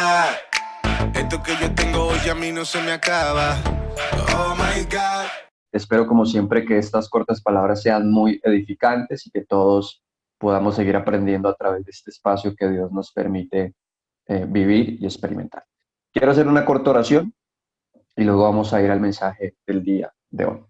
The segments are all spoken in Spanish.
God, esto que yo tengo hoy a mí no se me acaba. Oh my God. Espero, como siempre, que estas cortas palabras sean muy edificantes y que todos podamos seguir aprendiendo a través de este espacio que Dios nos permite vivir y experimentar. Quiero hacer una corta oración y luego vamos a ir al mensaje del día de hoy.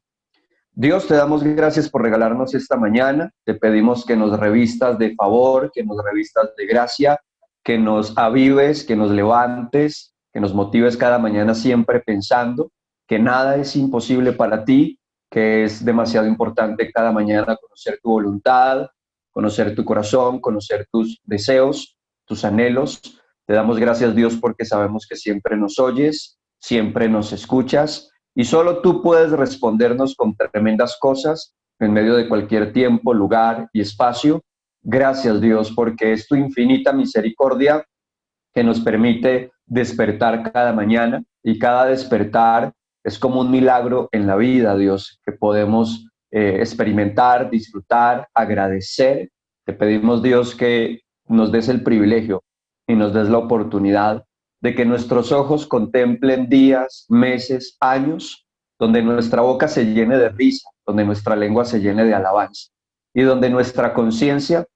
Dios, te damos gracias por regalarnos esta mañana. Te pedimos que nos revistas de favor, que nos revistas de gracia, que nos avives, que nos levantes, que nos motives cada mañana siempre pensando que nada es imposible para ti, que es demasiado importante cada mañana conocer tu voluntad, conocer tu corazón, conocer tus deseos, tus anhelos. Te damos gracias, Dios, porque sabemos que siempre nos oyes, siempre nos escuchas, y solo tú puedes respondernos con tremendas cosas en medio de cualquier tiempo, lugar y espacio. Gracias, Dios, porque es tu infinita misericordia que nos permite despertar cada mañana, y cada despertar es como un milagro en la vida, Dios, que podemos experimentar, disfrutar, agradecer. Te pedimos, Dios, que nos des el privilegio y nos des la oportunidad de que nuestros ojos contemplen días, meses, años, donde nuestra boca se llene de risa, donde nuestra lengua se llene de alabanza y donde nuestra conciencia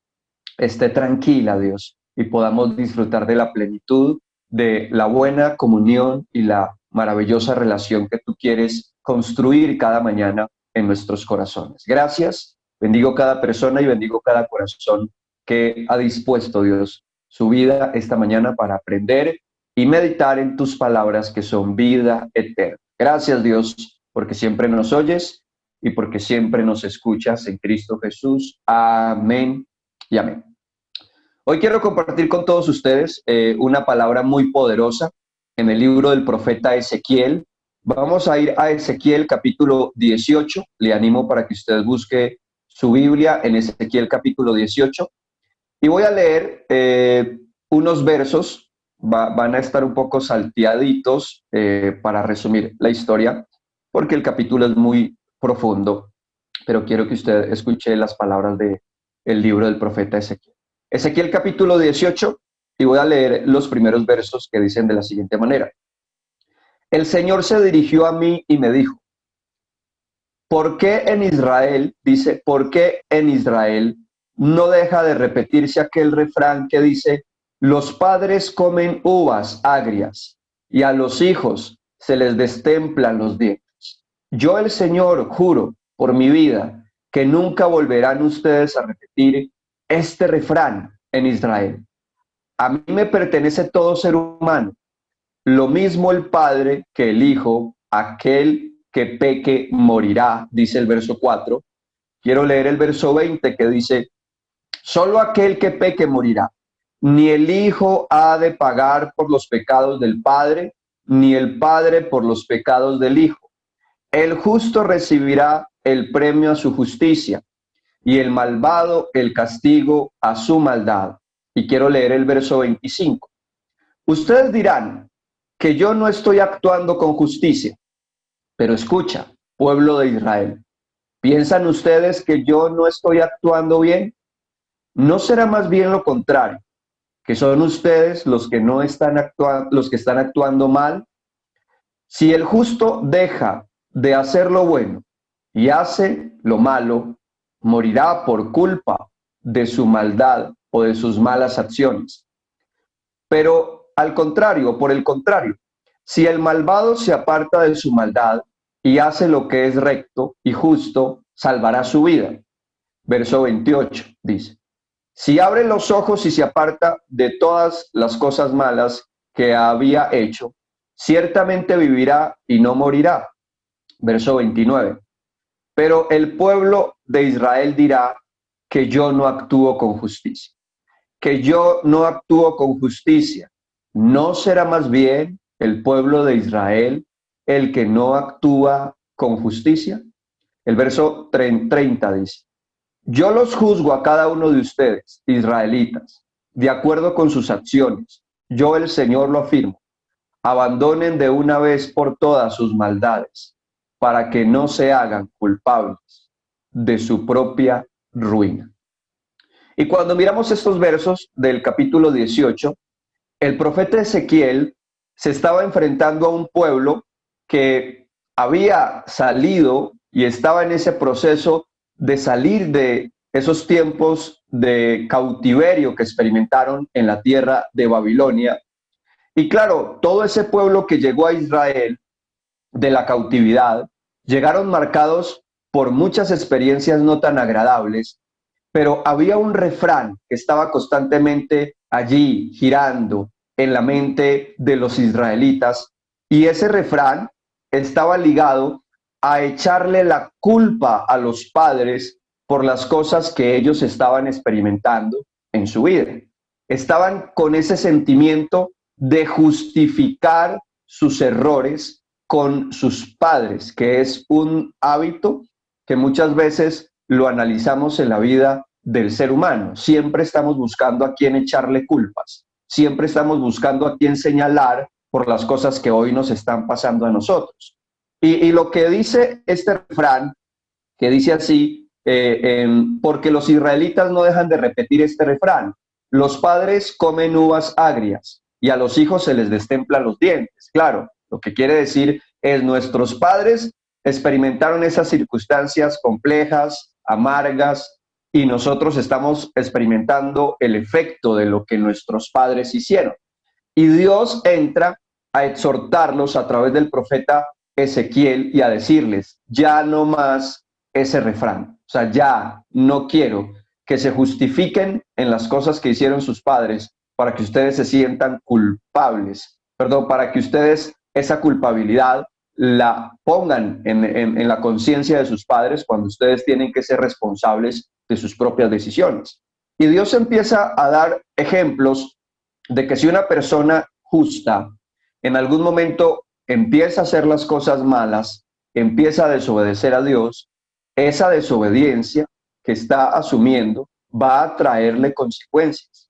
esté tranquila, Dios, y podamos disfrutar de la plenitud, de la buena comunión y la maravillosa relación que tú quieres construir cada mañana en nuestros corazones. Gracias, bendigo cada persona y bendigo cada corazón que ha dispuesto, Dios, su vida esta mañana para aprender y meditar en tus palabras que son vida eterna. Gracias, Dios, porque siempre nos oyes y porque siempre nos escuchas en Cristo Jesús. Amén y amén. Hoy quiero compartir con todos ustedes una palabra muy poderosa en el libro del profeta Ezequiel. Vamos a ir a Ezequiel capítulo 18. Le animo para que usted busque su Biblia en Ezequiel capítulo 18. Y voy a leer unos versos. Van a estar un poco salteaditos para resumir la historia, porque el capítulo es muy profundo, pero quiero que usted escuche las palabras del libro del profeta Ezequiel. Ezequiel capítulo 18, y voy a leer los primeros versos que dicen de la siguiente manera. El Señor se dirigió a mí y me dijo, ¿por qué en Israel, dice, por qué en Israel no deja de repetirse aquel refrán que dice, los padres comen uvas agrias y a los hijos se les destemplan los dientes? Yo, el Señor, juro por mi vida que nunca volverán ustedes a repetir este refrán en Israel. A mí me pertenece todo ser humano, lo mismo el padre que el hijo, aquel que peque morirá, dice el verso 4. Quiero leer el verso 20 que dice, solo aquel que peque morirá. Ni el hijo ha de pagar por los pecados del padre, ni el padre por los pecados del hijo. El justo recibirá el premio a su justicia, y el malvado el castigo a su maldad. Y quiero leer el verso 25. Ustedes dirán que yo no estoy actuando con justicia, pero escucha, pueblo de Israel, ¿piensan ustedes que yo no estoy actuando bien? ¿No será más bien lo contrario, que son ustedes los que no están los que están actuando mal? Si el justo deja de hacer lo bueno y hace lo malo, morirá por culpa de su maldad o de sus malas acciones. Pero al contrario, por el contrario, si el malvado se aparta de su maldad y hace lo que es recto y justo, salvará su vida. Verso 28 dice, si abre los ojos y se aparta de todas las cosas malas que había hecho, ciertamente vivirá y no morirá. Verso 29. Pero el pueblo de Israel dirá que yo no actúo con justicia, que yo no actúo con justicia. ¿No será más bien el pueblo de Israel el que no actúa con justicia? El verso 30 dice, yo los juzgo a cada uno de ustedes, israelitas, de acuerdo con sus acciones. Yo, el Señor, lo afirmo. Abandonen de una vez por todas sus maldades, para que no se hagan culpables de su propia ruina. Y cuando miramos estos versos del capítulo 18, el profeta Ezequiel se estaba enfrentando a un pueblo que había salido y estaba en ese proceso de salir de esos tiempos de cautiverio que experimentaron en la tierra de Babilonia. Y claro, todo ese pueblo que llegó a Israel de la cautividad, llegaron marcados por muchas experiencias no tan agradables, pero había un refrán que estaba constantemente allí girando en la mente de los israelitas, y ese refrán estaba ligado a echarle la culpa a los padres por las cosas que ellos estaban experimentando en su vida. Estaban con ese sentimiento de justificar sus errores con sus padres, que es un hábito que muchas veces lo analizamos en la vida del ser humano. Siempre estamos buscando a quién echarle culpas, siempre estamos buscando a quién señalar por las cosas que hoy nos están pasando a nosotros. Y lo que dice este refrán, que dice así, porque los israelitas no dejan de repetir este refrán: los padres comen uvas agrias y a los hijos se les destemplan los dientes. Claro, lo que quiere decir es nuestros padres experimentaron esas circunstancias complejas, amargas, y nosotros estamos experimentando el efecto de lo que nuestros padres hicieron. Y Dios entra a exhortarlos a través del profeta Ezequiel y a decirles: ya no más ese refrán. O sea, ya no quiero que se justifiquen en las cosas que hicieron sus padres para que ustedes se sientan culpables. Perdón, para que ustedes esa culpabilidad la pongan en la conciencia de sus padres cuando ustedes tienen que ser responsables de sus propias decisiones. Y Dios empieza a dar ejemplos de que si una persona justa en algún momento empieza a hacer las cosas malas, empieza a desobedecer a Dios, esa desobediencia que está asumiendo va a traerle consecuencias.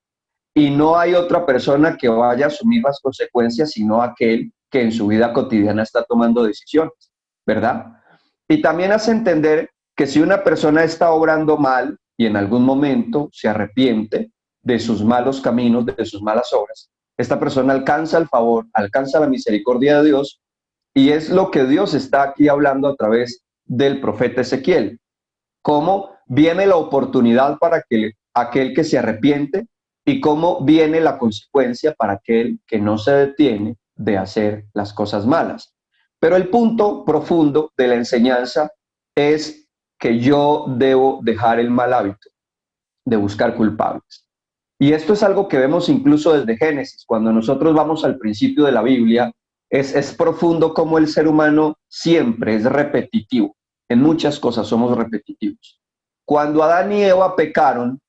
Y no hay otra persona que vaya a asumir las consecuencias sino aquel que en su vida cotidiana está tomando decisiones, ¿verdad? Y también hace entender que si una persona está obrando mal y en algún momento se arrepiente de sus malos caminos, de sus malas obras, esta persona alcanza el favor, alcanza la misericordia de Dios, y es lo que Dios está aquí hablando a través del profeta Ezequiel. Cómo viene la oportunidad para aquel que se arrepiente y cómo viene la consecuencia para aquel que no se detiene de hacer las cosas malas. Pero el punto profundo de la enseñanza es que yo debo dejar el mal hábito de buscar culpables. Y esto es algo que vemos incluso desde Génesis. Cuando nosotros vamos al principio de la Biblia, es profundo cómo el ser humano siempre es repetitivo. En muchas cosas somos repetitivos. Cuando Adán y Eva pecaron,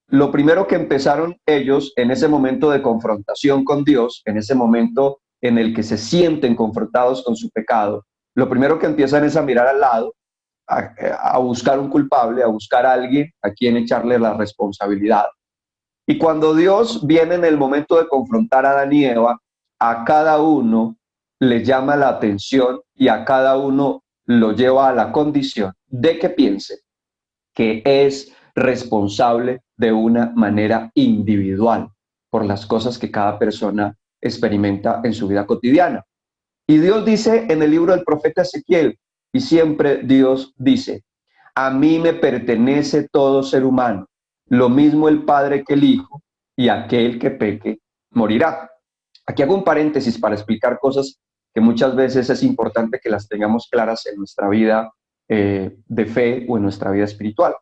lo primero que empezaron ellos en ese momento de confrontación con Dios, en ese momento en el que se sienten confrontados con su pecado, lo primero que empiezan es a mirar al lado, a buscar un culpable, a buscar a alguien a quien echarle la responsabilidad. Y cuando Dios viene en el momento de confrontar a Adán y Eva, a cada uno le llama la atención y a cada uno lo lleva a la condición de que piense que es responsable de una manera individual por las cosas que cada persona experimenta en su vida cotidiana. Y Dios dice en el libro del profeta Ezequiel, y siempre Dios dice: a mí me pertenece todo ser humano, lo mismo el padre que el hijo, y aquel que peque morirá. Aquí hago un paréntesis para explicar cosas que muchas veces es importante que las tengamos claras en nuestra vida de fe o en nuestra vida espiritual.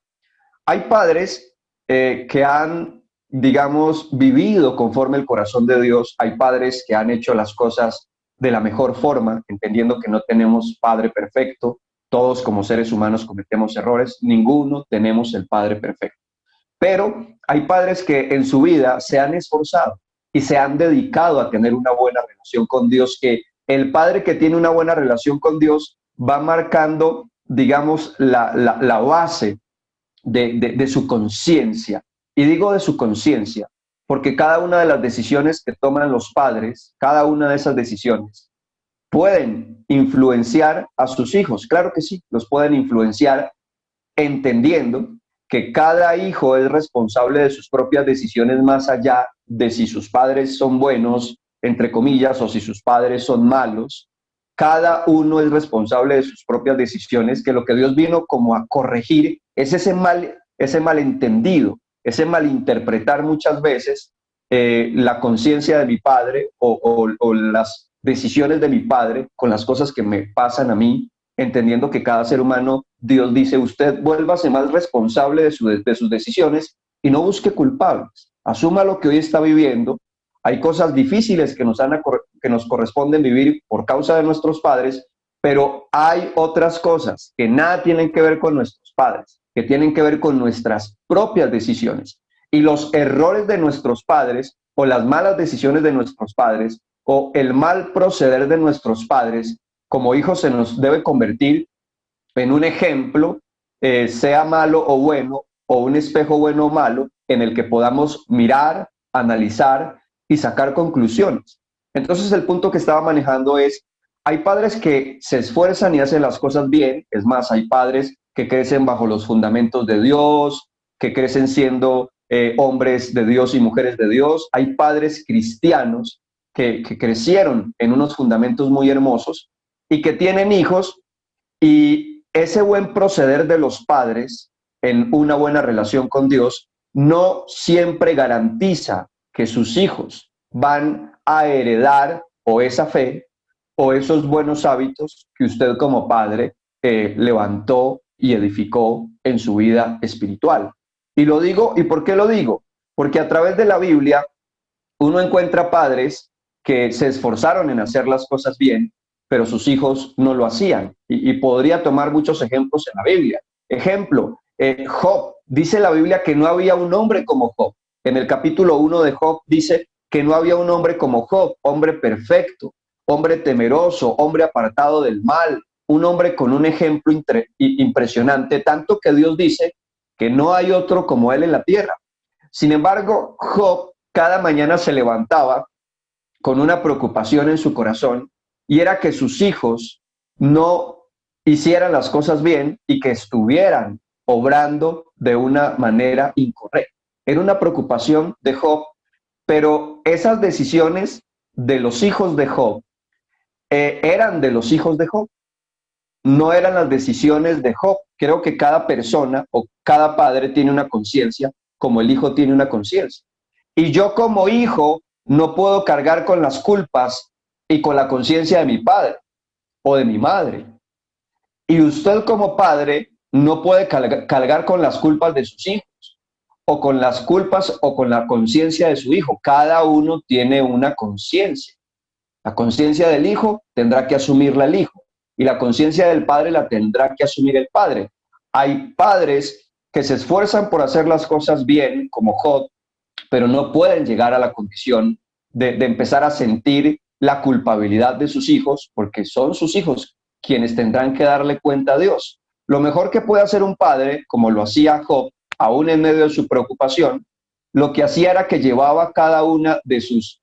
Hay padres que han, digamos, vivido conforme el corazón de Dios. Hay padres que han hecho las cosas de la mejor forma, entendiendo que no tenemos padre perfecto. Todos como seres humanos cometemos errores, ninguno tenemos el padre perfecto. Pero hay padres que en su vida se han esforzado y se han dedicado a tener una buena relación con Dios, que el padre que tiene una buena relación con Dios va marcando, digamos, la base de su conciencia. Y digo de su conciencia, porque cada una de las decisiones que toman los padres, cada una de esas decisiones, pueden influenciar a sus hijos. Claro que sí, los pueden influenciar, entendiendo que cada hijo es responsable de sus propias decisiones más allá de si sus padres son buenos, entre comillas, o si sus padres son malos. Cada uno es responsable de sus propias decisiones, que lo que Dios vino como a corregir es ese malentendido, ese malinterpretar muchas veces la conciencia de mi padre o las decisiones de mi padre con las cosas que me pasan a mí, entendiendo que cada ser humano, Dios dice, usted vuélvase más responsable de sus decisiones y no busque culpables. Asuma lo que hoy está viviendo. Hay cosas difíciles que nos corresponden vivir por causa de nuestros padres, pero hay otras cosas que nada tienen que ver con nuestros padres, que tienen que ver con nuestras propias decisiones. Y los errores de nuestros padres o las malas decisiones de nuestros padres o el mal proceder de nuestros padres, como hijos se nos debe convertir en un ejemplo, sea malo o bueno, o un espejo bueno o malo, en el que podamos mirar, analizar y sacar conclusiones. Entonces el punto que estaba manejando es, hay padres que se esfuerzan y hacen las cosas bien, es más, hay padres que crecen bajo los fundamentos de Dios, que crecen siendo hombres de Dios y mujeres de Dios, hay padres cristianos que crecieron en unos fundamentos muy hermosos y que tienen hijos, y ese buen proceder de los padres en una buena relación con Dios no siempre garantiza que sus hijos van a heredar o esa fe o esos buenos hábitos que usted como padre levantó y edificó en su vida espiritual. Y lo digo, ¿y por qué lo digo? Porque a través de la Biblia uno encuentra padres que se esforzaron en hacer las cosas bien, pero sus hijos no lo hacían. Y podría tomar muchos ejemplos en la Biblia. Ejemplo, Job. Dice la Biblia que no había un hombre como Job. En el capítulo 1 de Job dice que no había un hombre como Job, hombre perfecto, hombre temeroso, hombre apartado del mal, un hombre con un ejemplo impresionante, tanto que Dios dice que no hay otro como él en la tierra. Sin embargo, Job cada mañana se levantaba con una preocupación en su corazón, y era que sus hijos no hicieran las cosas bien y que estuvieran obrando de una manera incorrecta. Era una preocupación de Job, pero esas decisiones de los hijos de Job eran de los hijos de Job, no eran las decisiones de Job. Creo que cada persona o cada padre tiene una conciencia, como el hijo tiene una conciencia. Y yo como hijo no puedo cargar con las culpas y con la conciencia de mi padre o de mi madre. Y usted como padre no puede cargar con las culpas de sus hijos o con las culpas o con la conciencia de su hijo. Cada uno tiene una conciencia. La conciencia del hijo tendrá que asumirla el hijo y la conciencia del padre la tendrá que asumir el padre. Hay padres que se esfuerzan por hacer las cosas bien, como Job, pero no pueden llegar a la condición de empezar a sentir la culpabilidad de sus hijos, porque son sus hijos quienes tendrán que darle cuenta a Dios. Lo mejor que puede hacer un padre, como lo hacía Job, aún en medio de su preocupación, lo que hacía era que llevaba cada una de sus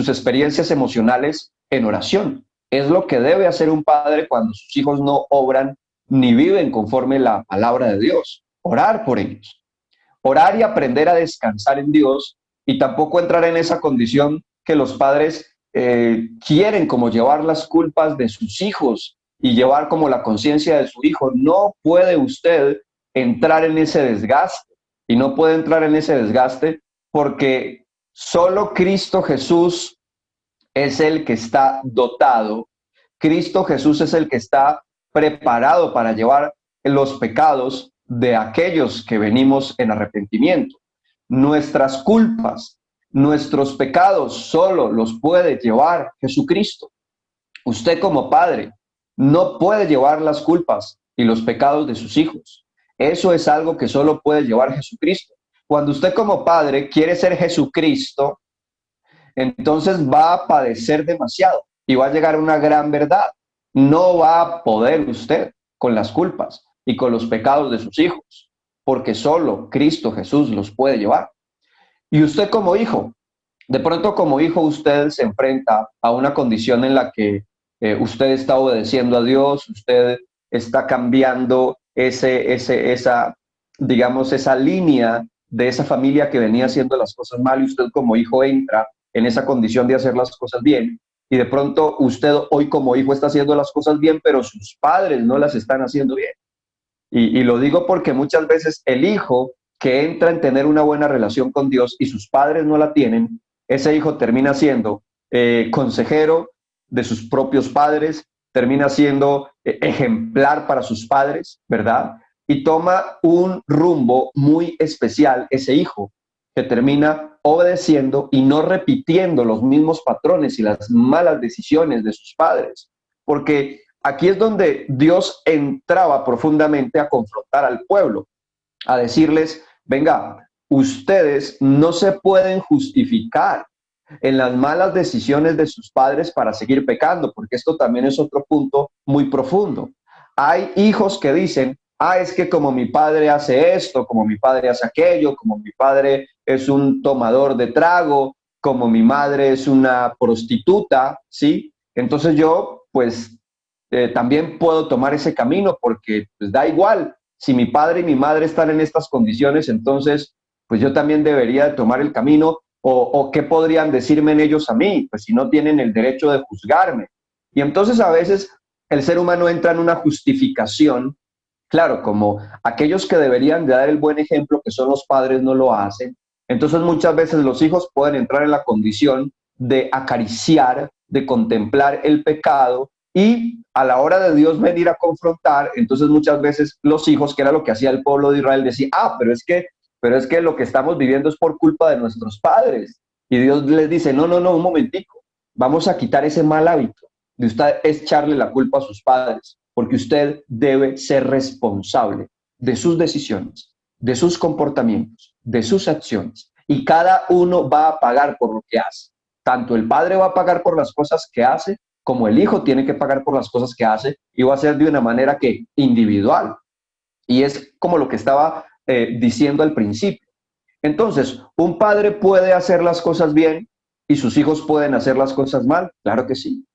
experiencias emocionales en oración. Es lo que debe hacer un padre cuando sus hijos no obran ni viven conforme la palabra de Dios. Orar por ellos. Orar y aprender a descansar en Dios, y tampoco entrar en esa condición que los padres quieren como llevar las culpas de sus hijos y llevar como la conciencia de su hijo. No puede usted entrar en ese desgaste, y no puede entrar en ese desgaste porque solo Cristo Jesús es el que está dotado. Cristo Jesús es el que está preparado para llevar los pecados de aquellos que venimos en arrepentimiento. Nuestras culpas, nuestros pecados solo los puede llevar Jesucristo. Usted como padre no puede llevar las culpas y los pecados de sus hijos. Eso es algo que solo puede llevar Jesucristo. Cuando usted como padre quiere ser Jesucristo, entonces va a padecer demasiado y va a llegar a una gran verdad. No va a poder usted con las culpas y con los pecados de sus hijos, porque solo Cristo Jesús los puede llevar. Y usted como hijo, de pronto como hijo usted se enfrenta a una condición en la que usted está obedeciendo a Dios, usted está cambiando esa línea de esa familia que venía haciendo las cosas mal y usted como hijo entra en esa condición de hacer las cosas bien y de pronto usted hoy como hijo está haciendo las cosas bien, pero sus padres no las están haciendo bien. Y lo digo porque muchas veces el hijo que entra en tener una buena relación con Dios y sus padres no la tienen, ese hijo termina siendo consejero de sus propios padres, termina siendo ejemplar para sus padres, ¿verdad? Y toma un rumbo muy especial ese hijo, que termina obedeciendo y no repitiendo los mismos patrones y las malas decisiones de sus padres. Porque aquí es donde Dios entraba profundamente a confrontar al pueblo, a decirles, venga, ustedes no se pueden justificar en las malas decisiones de sus padres para seguir pecando, porque esto también es otro punto muy profundo. Hay hijos que dicen, es que como mi padre hace esto, como mi padre hace aquello, como mi padre es un tomador de trago, como mi madre es una prostituta, ¿sí? Entonces yo, pues, también puedo tomar ese camino porque pues, da igual. Si mi padre y mi madre están en estas condiciones, entonces, pues yo también debería de tomar el camino. O qué podrían decirme en ellos a mí, pues si no tienen el derecho de juzgarme. Y entonces a veces el ser humano entra en una justificación, claro, como aquellos que deberían de dar el buen ejemplo, que son los padres, no lo hacen. Entonces muchas veces los hijos pueden entrar en la condición de acariciar, de contemplar el pecado y a la hora de Dios venir a confrontar, entonces muchas veces los hijos, que era lo que hacía el pueblo de Israel, decían, pero es que lo que estamos viviendo es por culpa de nuestros padres. Y Dios les dice, no, un momentico, vamos a quitar ese mal hábito de usted echarle la culpa a sus padres, porque usted debe ser responsable de sus decisiones, de sus comportamientos, de sus acciones. Y cada uno va a pagar por lo que hace. Tanto el padre va a pagar por las cosas que hace, como el hijo tiene que pagar por las cosas que hace, y va a ser de una manera que individual. Y es como lo que estaba diciendo al principio. Entonces, un padre puede hacer las cosas bien y sus hijos pueden hacer las cosas mal, claro que sí.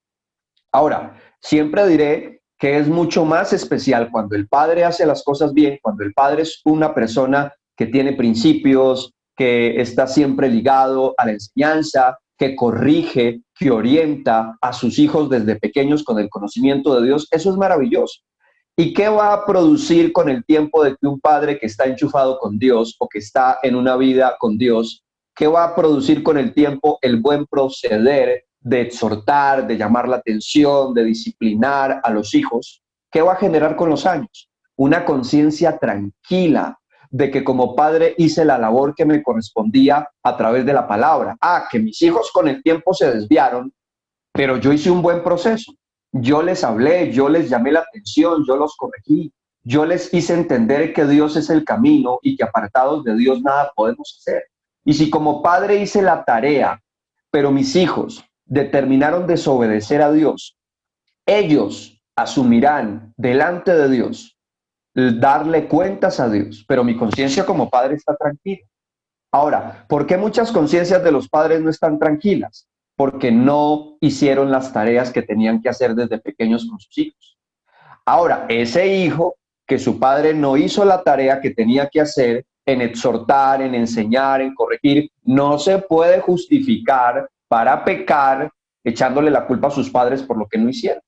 Ahora, siempre diré que es mucho más especial cuando el padre hace las cosas bien, cuando el padre es una persona que tiene principios, que está siempre ligado a la enseñanza, que corrige, que orienta a sus hijos desde pequeños con el conocimiento de Dios. Eso es maravilloso. ¿Y qué va a producir con el tiempo de que un padre que está enchufado con Dios o que está en una vida con Dios, qué va a producir con el tiempo el buen proceder de exhortar, de llamar la atención, de disciplinar a los hijos? ¿Qué va a generar con los años? Una conciencia tranquila de que como padre hice la labor que me correspondía a través de la palabra. Que mis hijos con el tiempo se desviaron, pero yo hice un buen proceso. Yo les hablé, yo les llamé la atención, yo los corregí, yo les hice entender que Dios es el camino y que apartados de Dios nada podemos hacer. Y si como padre hice la tarea, pero mis hijos determinaron desobedecer a Dios, ellos asumirán delante de Dios darle cuentas a Dios, pero mi conciencia como padre está tranquila. Ahora, ¿por qué muchas conciencias de los padres no están tranquilas? Porque no hicieron las tareas que tenían que hacer desde pequeños con sus hijos. Ahora, ese hijo que su padre no hizo la tarea que tenía que hacer en exhortar, en enseñar, en corregir, no se puede justificar para pecar echándole la culpa a sus padres por lo que no hicieron.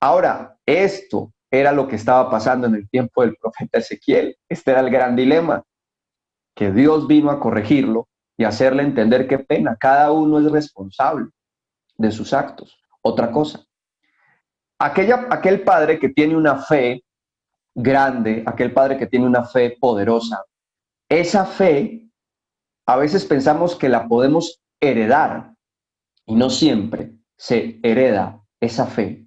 Ahora, esto era lo que estaba pasando en el tiempo del profeta Ezequiel. Este era el gran dilema, que Dios vino a corregirlo y hacerle entender qué pena. Cada uno es responsable de sus actos. Otra cosa, aquel padre que tiene una fe grande, aquel padre que tiene una fe poderosa, esa fe a veces pensamos que la podemos heredar y no siempre se hereda esa fe.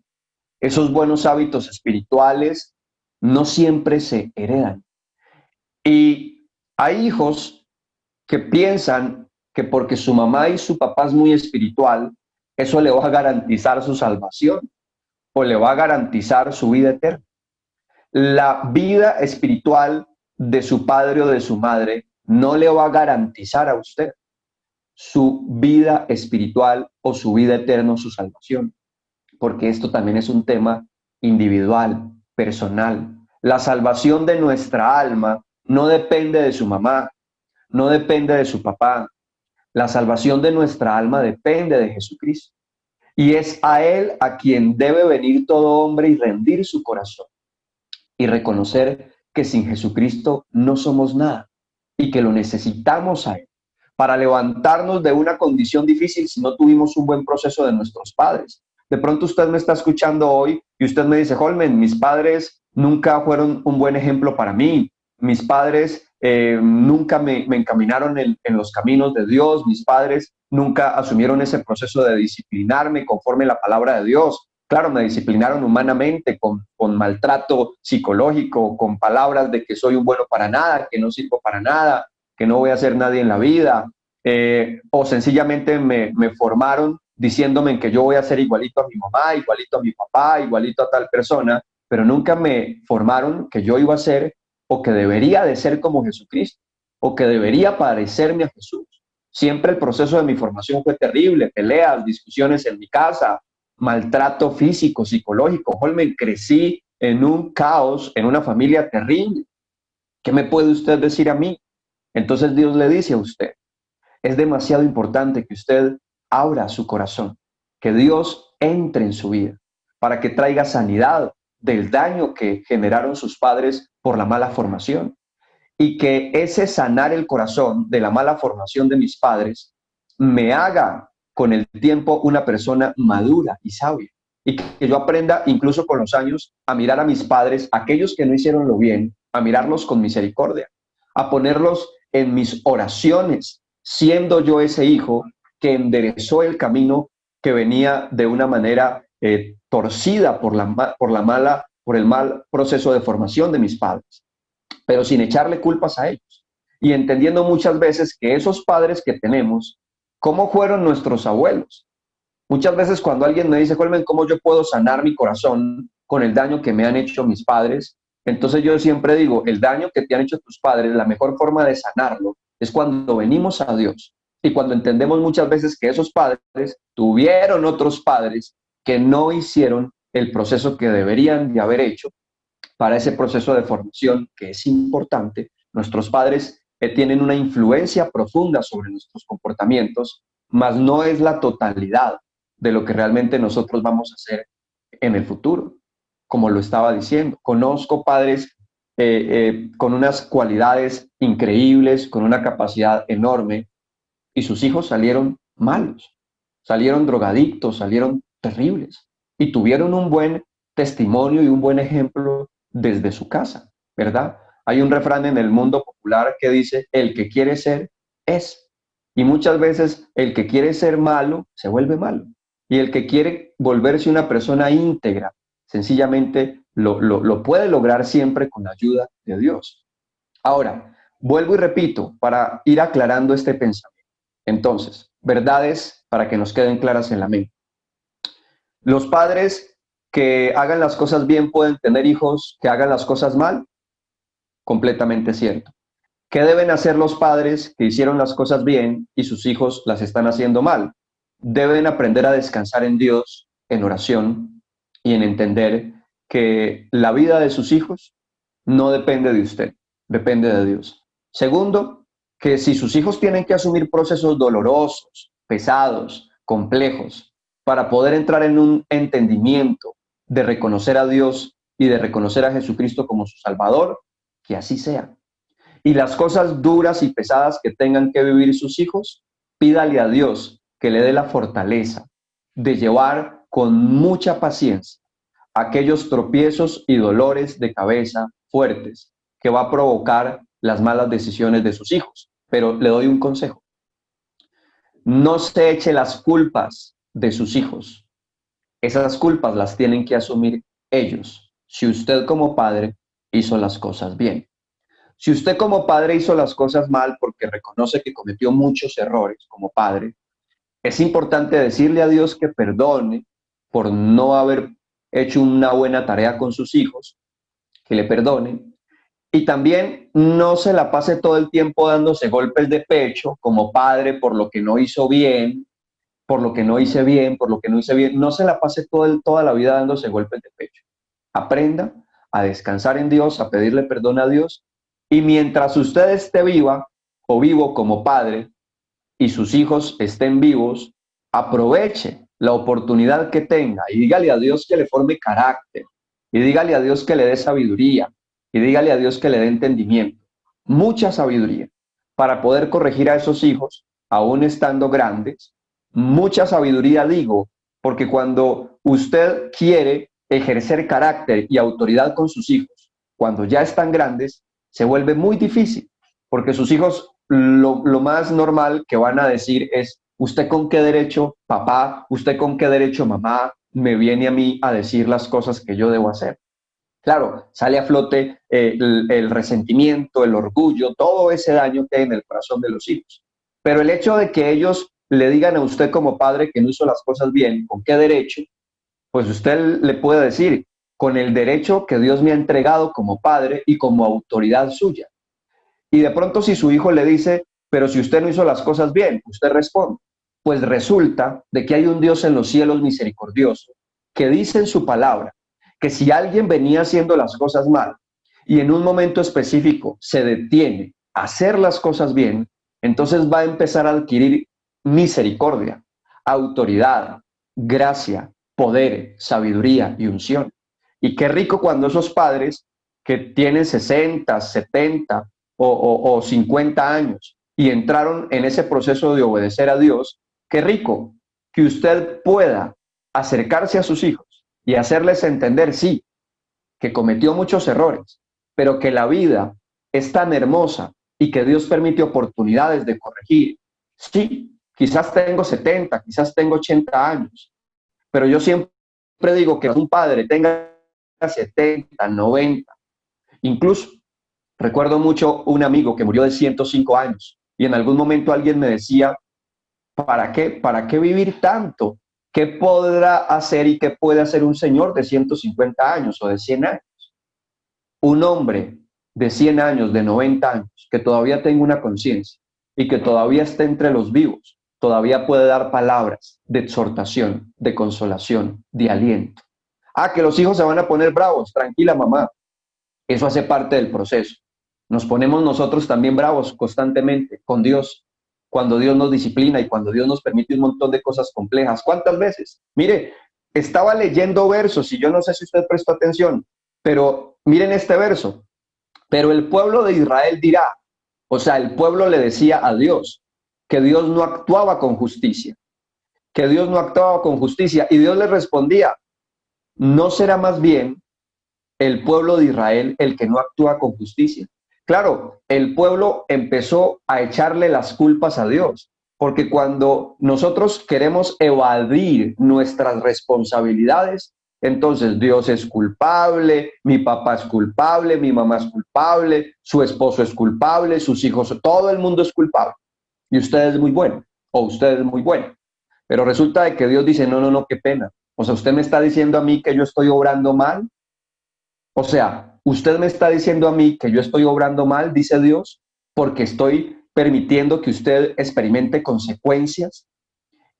Esos buenos hábitos espirituales no siempre se heredan. Y hay hijos que piensan que porque su mamá y su papá es muy espiritual, eso le va a garantizar su salvación o le va a garantizar su vida eterna. La vida espiritual de su padre o de su madre no le va a garantizar a usted su vida espiritual o su vida eterna o su salvación, porque esto también es un tema individual, personal. La salvación de nuestra alma no depende de su mamá, no depende de su papá. La salvación de nuestra alma depende de Jesucristo. Y es a Él a quien debe venir todo hombre y rendir su corazón y reconocer que sin Jesucristo no somos nada y que lo necesitamos a Él para levantarnos de una condición difícil si no tuvimos un buen proceso de nuestros padres. De pronto usted me está escuchando hoy y usted me dice, Holman, mis padres nunca fueron un buen ejemplo para mí. Mis padres nunca me encaminaron en los caminos de Dios. Mis padres nunca asumieron ese proceso de disciplinarme conforme a la palabra de Dios. Claro, me disciplinaron humanamente con maltrato psicológico, con palabras de que soy un bueno para nada, que no sirvo para nada, que no voy a ser nadie en la vida, o sencillamente me formaron diciéndome que yo voy a ser igualito a mi mamá, igualito a mi papá, igualito a tal persona, pero nunca me formaron que yo iba a ser o que debería de ser como Jesucristo, o que debería parecerme a Jesús. Siempre el proceso de mi formación fue terrible, peleas, discusiones en mi casa, maltrato físico, psicológico. Holmen, crecí en un caos, en una familia terrible. ¿Qué me puede usted decir a mí? Entonces Dios le dice a usted, es demasiado importante que usted abra su corazón, que Dios entre en su vida para que traiga sanidad del daño que generaron sus padres por la mala formación y que ese sanar el corazón de la mala formación de mis padres me haga con el tiempo una persona madura y sabia y que yo aprenda incluso con los años a mirar a mis padres, aquellos que no hicieron lo bien, a mirarlos con misericordia, a ponerlos en mis oraciones, siendo yo ese hijo que enderezó el camino que venía de una manera torcida por el mal proceso de formación de mis padres, pero sin echarle culpas a ellos y entendiendo muchas veces que esos padres que tenemos, ¿cómo fueron nuestros abuelos? Muchas veces cuando alguien me dice, Colmen, ¿cómo yo puedo sanar mi corazón con el daño que me han hecho mis padres? Entonces yo siempre digo, el daño que te han hecho tus padres, la mejor forma de sanarlo es cuando venimos a Dios y cuando entendemos muchas veces que esos padres tuvieron otros padres que no hicieron el proceso que deberían de haber hecho para ese proceso de formación que es importante. Nuestros padres tienen una influencia profunda sobre nuestros comportamientos, mas no es la totalidad de lo que realmente nosotros vamos a hacer en el futuro. Como lo estaba diciendo, conozco padres con unas cualidades increíbles, con una capacidad enorme, y sus hijos salieron malos, salieron drogadictos, salieron terribles, y tuvieron un buen testimonio y un buen ejemplo desde su casa, ¿verdad? Hay un refrán en el mundo popular que dice, el que quiere ser, es. Y muchas veces el que quiere ser malo, se vuelve malo. Y el que quiere volverse una persona íntegra, sencillamente lo puede lograr siempre con la ayuda de Dios. Ahora, vuelvo y repito para ir aclarando este pensamiento. Entonces, verdades para que nos queden claras en la mente. Los padres que hagan las cosas bien pueden tener hijos que hagan las cosas mal. Completamente cierto. ¿Qué deben hacer los padres que hicieron las cosas bien y sus hijos las están haciendo mal? Deben aprender a descansar en Dios, en oración y en entender que la vida de sus hijos no depende de usted, depende de Dios. Segundo, que si sus hijos tienen que asumir procesos dolorosos, pesados, complejos, para poder entrar en un entendimiento de reconocer a Dios y de reconocer a Jesucristo como su Salvador, que así sea. Y las cosas duras y pesadas que tengan que vivir sus hijos, pídale a Dios que le dé la fortaleza de llevar con mucha paciencia aquellos tropiezos y dolores de cabeza fuertes que va a provocar las malas decisiones de sus hijos. Pero le doy un consejo. No se eche las culpas de sus hijos. Esas culpas las tienen que asumir ellos, si usted como padre hizo las cosas bien. Si usted como padre hizo las cosas mal porque reconoce que cometió muchos errores como padre, es importante decirle a Dios que perdone por no haber hecho una buena tarea con sus hijos, que le perdone, y también no se la pase todo el tiempo dándose golpes de pecho como padre por lo que no hizo bien, por lo que no hice bien, por lo que no hice bien. No se la pase toda la vida dándose golpes de pecho. Aprenda a descansar en Dios, a pedirle perdón a Dios Y mientras usted esté viva o vivo como padre y sus hijos estén vivos, aproveche la oportunidad que tenga y dígale a Dios que le forme carácter, y dígale a Dios que le dé sabiduría, y dígale a Dios que le dé entendimiento, mucha sabiduría, para poder corregir a esos hijos, aún estando grandes. Mucha sabiduría digo, porque cuando usted quiere ejercer carácter y autoridad con sus hijos, cuando ya están grandes, se vuelve muy difícil, porque sus hijos lo más normal que van a decir es: ¿usted con qué derecho, papá? ¿Usted con qué derecho, mamá, me viene a mí a decir las cosas que yo debo hacer? Claro, sale a flote el resentimiento, el orgullo, todo ese daño que hay en el corazón de los hijos. Pero el hecho de que ellos le digan a usted como padre que no hizo las cosas bien, ¿con qué derecho? Pues usted le puede decir: con el derecho que Dios me ha entregado como padre y como autoridad suya. Y de pronto, si su hijo le dice: pero si usted no hizo las cosas bien, usted responde: pues resulta de que hay un Dios en los cielos misericordioso que dice en su palabra que si alguien venía haciendo las cosas mal y en un momento específico se detiene a hacer las cosas bien, entonces va a empezar a adquirir misericordia, autoridad, gracia, poder, sabiduría y unción. Y qué rico cuando esos padres que tienen 60, 70 o 50 años y entraron en ese proceso de obedecer a Dios, qué rico que usted pueda acercarse a sus hijos y hacerles entender, sí, que cometió muchos errores, pero que la vida es tan hermosa y que Dios permite oportunidades de corregir. Sí, quizás tengo 70, quizás tengo 80 años, pero yo siempre digo que un padre tenga 70, 90, incluso recuerdo mucho un amigo que murió de 105 años y en algún momento alguien me decía: ¿para qué? ¿Para qué vivir tanto? ¿Qué podrá hacer y qué puede hacer un señor de 150 años o de 100 años? Un hombre de 100 años, de 90 años, que todavía tenga una conciencia y que todavía esté entre los vivos, todavía puede dar palabras de exhortación, de consolación, de aliento. Ah, que los hijos se van a poner bravos. Tranquila, mamá. Eso hace parte del proceso. Nos ponemos nosotros también bravos constantemente con Dios, cuando Dios nos disciplina y cuando Dios nos permite un montón de cosas complejas. ¿Cuántas veces? Mire, estaba leyendo versos y yo no sé si usted prestó atención, pero miren este verso. Pero el pueblo de Israel dirá, o sea, el pueblo le decía a Dios que Dios no actuaba con justicia, que Dios no actuaba con justicia, y Dios le respondía: ¿no será más bien el pueblo de Israel el que no actúa con justicia? Claro, el pueblo empezó a echarle las culpas a Dios, porque cuando nosotros queremos evadir nuestras responsabilidades, entonces Dios es culpable, mi papá es culpable, mi mamá es culpable, su esposo es culpable, sus hijos, todo el mundo es culpable. Y usted es muy bueno, o usted es muy bueno. Pero resulta de que Dios dice: no, no, no, qué pena. O sea, usted me está diciendo a mí que yo estoy obrando mal. O sea, usted me está diciendo a mí que yo estoy obrando mal, dice Dios, porque estoy permitiendo que usted experimente consecuencias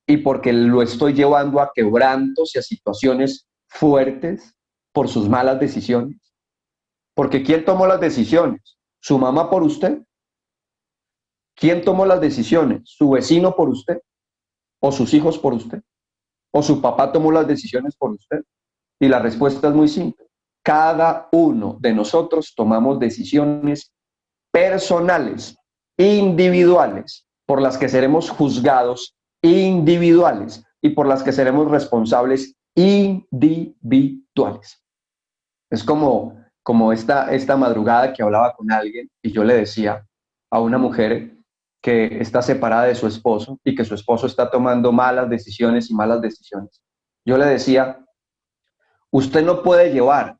y porque lo estoy llevando a quebrantos y a situaciones fuertes por sus malas decisiones. Porque ¿quién tomó las decisiones? ¿Su mamá por usted? ¿Quién tomó las decisiones? ¿Su vecino por usted? ¿O sus hijos por usted? ¿O su papá tomó las decisiones por usted? Y la respuesta es muy simple: cada uno de nosotros tomamos decisiones personales, individuales, por las que seremos juzgados individuales y por las que seremos responsables individuales. Es como esta madrugada que hablaba con alguien y yo le decía a una mujer que está separada de su esposo y que su esposo está tomando malas decisiones y malas decisiones. Yo le decía: usted no puede llevar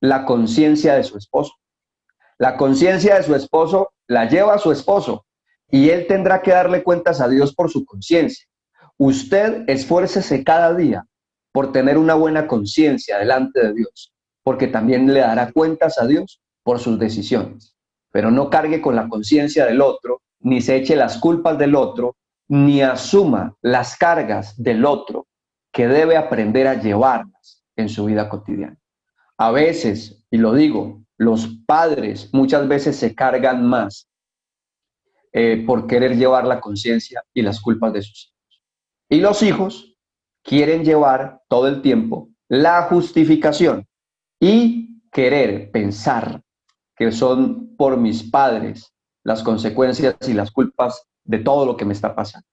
la conciencia de su esposo. La conciencia de su esposo la lleva a su esposo y él tendrá que darle cuentas a Dios por su conciencia. Usted esfuércese cada día por tener una buena conciencia delante de Dios, porque también le dará cuentas a Dios por sus decisiones. Pero no cargue con la conciencia del otro, ni se eche las culpas del otro, ni asuma las cargas del otro, que debe aprender a llevarlas en su vida cotidiana. A veces, y lo digo, Los padres muchas veces se cargan más por querer llevar la conciencia y las culpas de sus hijos. Y los hijos quieren llevar todo el tiempo la justificación y querer pensar que son por mis padres las consecuencias y las culpas de todo lo que me está pasando.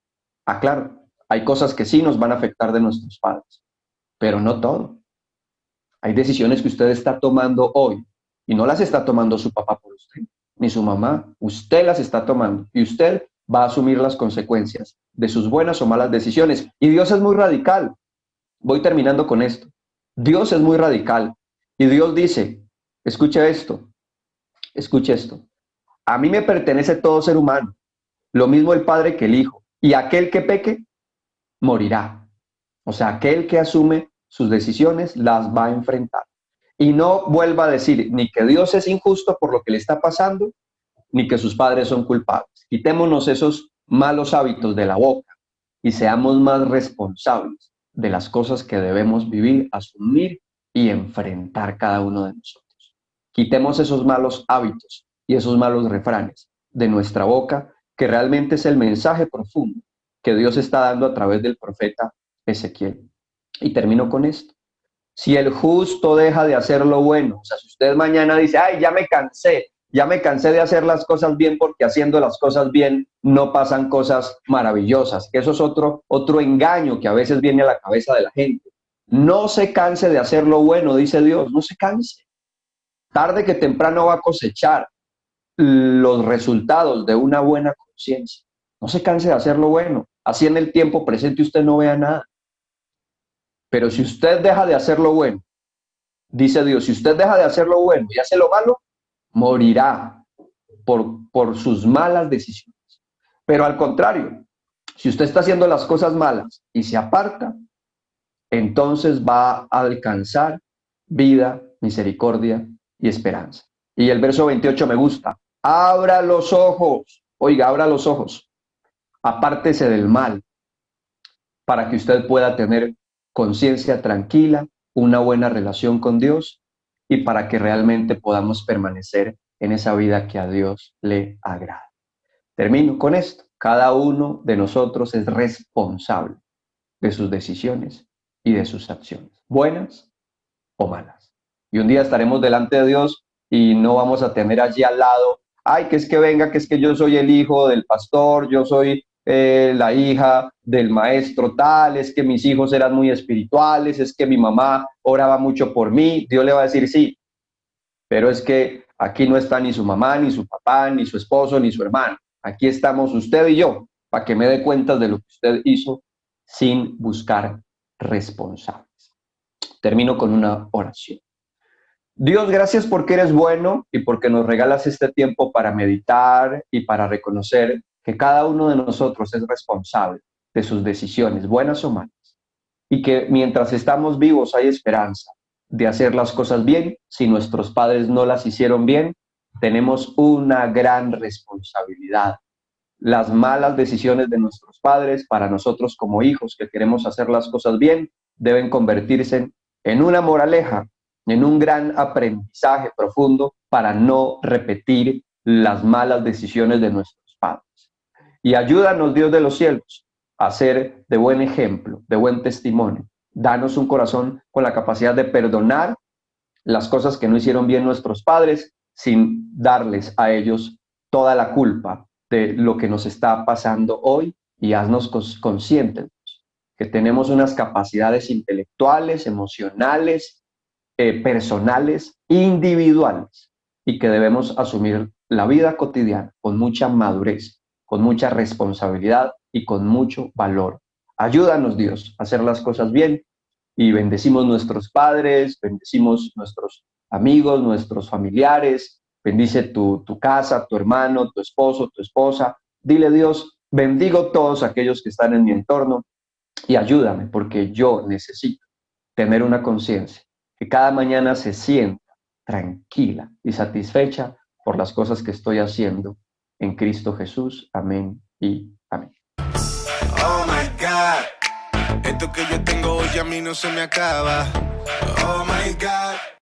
Ah, claro, hay cosas que sí nos van a afectar de nuestros padres, pero no todo. Hay decisiones que usted está tomando hoy y no las está tomando su papá por usted, ni su mamá. Usted las está tomando y usted va a asumir las consecuencias de sus buenas o malas decisiones. Y Dios es muy radical. Voy terminando con esto. Dios es muy radical y Dios dice, escuche esto, escuche esto. A mí me pertenece todo ser humano, lo mismo el padre que el hijo, y aquel que peque morirá. O sea, aquel que asume sus decisiones las va a enfrentar. Y no vuelva a decir ni que Dios es injusto por lo que le está pasando, ni que sus padres son culpables. Quitémonos esos malos hábitos de la boca y seamos más responsables de las cosas que debemos vivir, asumir y enfrentar cada uno de nosotros. Quitemos esos malos hábitos y esos malos refranes de nuestra boca, que realmente es el mensaje profundo que Dios está dando a través del profeta Ezequiel. Y termino con esto. Si el justo deja de hacer lo bueno, o sea, si usted mañana dice, ay, ya me cansé de hacer las cosas bien porque haciendo las cosas bien no pasan cosas maravillosas, que eso es otro engaño que a veces viene a la cabeza de la gente. No se canse de hacer lo bueno, dice Dios, no se canse. Tarde que temprano va a cosechar los resultados de una buena conciencia. No se canse de hacer lo bueno. Así en el tiempo presente usted no vea nada. Pero si usted deja de hacer lo bueno, dice Dios, si usted deja de hacer lo bueno y hace lo malo, morirá por sus malas decisiones. Pero al contrario, si usted está haciendo las cosas malas y se aparta, entonces va a alcanzar vida, misericordia y esperanza. Y el verso 28 me gusta. Abra los ojos, oiga, abra los ojos, apártese del mal, para que usted pueda tener conciencia tranquila, una buena relación con Dios y para que realmente podamos permanecer en esa vida que a Dios le agrada. Termino con esto. Cada uno de nosotros es responsable de sus decisiones y de sus acciones, buenas o malas. Y un día estaremos delante de Dios y no vamos a tener allí al lado, ay, que es que venga, que es que yo soy el hijo del pastor, yo soy la hija del maestro tal, es que mis hijos eran muy espirituales, es que mi mamá oraba mucho por mí. Dios le va a decir sí, pero es que aquí no está ni su mamá, ni su papá, ni su esposo, ni su hermano. Aquí estamos usted y yo, para que me dé cuenta de lo que usted hizo sin buscar responsables. Termino con una oración. Dios, gracias porque eres bueno y porque nos regalas este tiempo para meditar y para reconocer que cada uno de nosotros es responsable de sus decisiones, buenas o malas, y que mientras estamos vivos hay esperanza de hacer las cosas bien. Si nuestros padres no las hicieron bien, tenemos una gran responsabilidad. Las malas decisiones de nuestros padres, para nosotros como hijos que queremos hacer las cosas bien, deben convertirse en una moraleja, en un gran aprendizaje profundo para no repetir las malas decisiones de nuestros padres. Y ayúdanos, Dios de los cielos, a ser de buen ejemplo, de buen testimonio. Danos un corazón con la capacidad de perdonar las cosas que no hicieron bien nuestros padres, sin darles a ellos toda la culpa de lo que nos está pasando hoy, y haznos conscientes que tenemos unas capacidades intelectuales, emocionales, personales, individuales, y que debemos asumir la vida cotidiana con mucha madurez, con mucha responsabilidad y con mucho valor. Ayúdanos, Dios, a hacer las cosas bien, y bendecimos nuestros padres, bendecimos nuestros amigos, nuestros familiares, bendice tu casa, tu hermano, tu esposo, tu esposa. Dile, Dios, bendigo todos aquellos que están en mi entorno y ayúdame, porque yo necesito tener una conciencia que cada mañana se sienta tranquila y satisfecha por las cosas que estoy haciendo en Cristo Jesús. Amén y amén. Oh my God, esto que yo tengo hoy a mí no se me acaba. Oh my God.